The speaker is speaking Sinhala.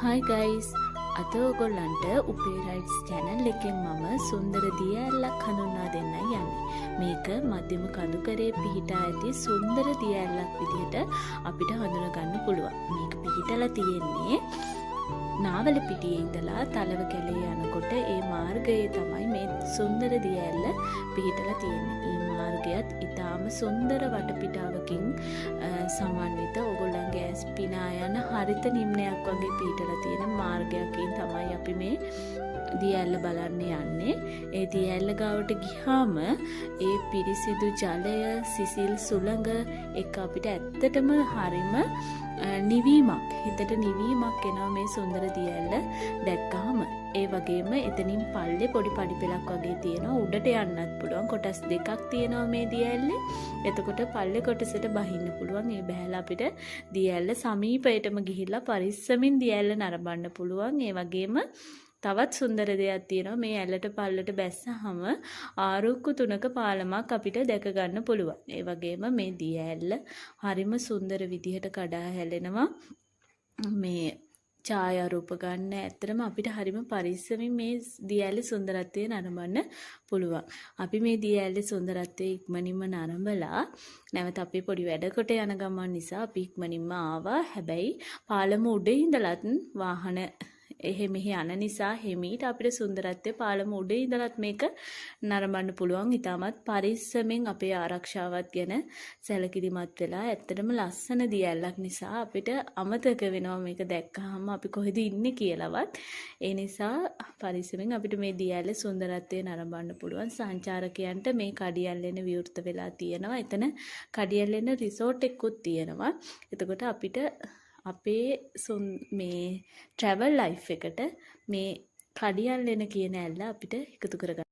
හයි ගයිස්, අද ඔයගොල්ලන්ට උපේ රයිට්ස් channel එකෙන් මම සුන්දර දිය ඇල්ලක් හඳුන්වා දෙන්නයි යන්නේ. මේක මධ්‍යම කඳුකරේ පිහිටා ඇති සුන්දර දිය ඇල්ලක් විදිහට අපිට හඳුනා ගන්න පුළුවන්. මේක පිහිටලා තියෙන්නේ නාවලපිටියේ ඉඳලා තලව කැලේ යනකොට ඒ මාර්ගයේ තමයි මේ සුන්දර දිය ඇල්ල පිහිටලා තියෙන්නේ. මේ මාර්ගයත් ඊටාම සුන්දර වටපිටාවකින් සමන්විත ඔයගොල්ලන්ගේ ඇස් පිනා යන හරිත නිම්නයක් වගේ පිහිටලා තියෙන මාර්ගයකින් තමයි අපි මේ දිය ඇල්ල බලන්න යන්නේ. ඒ දිය ඇල්ල ගාවට ගියාම ඒ පිරිසිදු ජලය, සිසිල් සුළඟ එක අපිට ඇත්තටම හරිම නිවීමක්, හිතට නිවීමක් එනවා මේ සුන්දර දිය ඇල්ල දැක්කහම. ඒ වගේම එතනින් පල්ලේ පොඩි පඩි පෙලක් වගේ තියෙනවා. උඩට යන්නත් පුළුවන්. කොටස් දෙකක් තියෙනවා මේ දිය ඇල්ලේ. එතකොට පල්ලේ කොටසට බහින්න පුළුවන්. ඒ බහැලා අපිට දිය ඇල්ල සමීපයටම ගිහිල්ලා පරිස්සමින් දිය ඇල්ල නරඹන්න පුළුවන්. ඒ වගේම තවත් සුන්දර දෙයක් තියෙනවා. මේ ඇල්ලට පල්ලට බැස්සහම ආරුක්කු 3ක පාලමක් අපිට දැක ගන්න පුළුවන්. ඒ වගේම මේ දිය ඇල්ල හරිම සුන්දර විදිහට කඩා හැලෙනවා. මේ ඡායාරූප ගන්න ඇත්තටම අපිට හරිම පරිස්සමින් මේ දිය ඇල්ලේ සුන්දරත්වය නරඹන්න පුළුවන්. අපි මේ දිය ඇල්ලේ සුන්දරත්වය ඉක්මනින්ම නරඹලා නැවත අපි පොඩි වැඩකට යන ගමන් නිසා අපි ඉක්මනින්ම ආවා. හැබැයි පාලම උඩ ඉඳලත් වාහන එහෙ මෙහෙ යන නිසා හිමීට අපිට සුන්දරත්වයේ පාලම උඩ ඉඳලත් මේක නරඹන්න පුළුවන්. ඊටමත් පරිස්සමෙන් අපේ ආරක්ෂාවත් ගැන සැලකිලිමත් වෙලා ඇත්තටම ලස්සන දිය ඇල්ලක් නිසා අපිට අමතක වෙනවා මේක දැක්කහම අපි කොහෙද ඉන්නේ කියලාවත්. ඒ නිසා පරිස්සමෙන් අපිට මේ දිය ඇල්ලේ සුන්දරත්වය නරඹන්න පුළුවන්. සංචාරකයන්ට මේ කඩියල්ලෙන විවෘත වෙලා තියෙනවා. එතන කඩියල්ලෙන රිසෝට් එකකුත් තියෙනවා. එතකොට අපිට අපේ මේ ට්‍රැවල් ලයිෆ් එකට මේ කඩියල්ලෙන කියන ඇල්ල අපිට එකතු කරගන්න.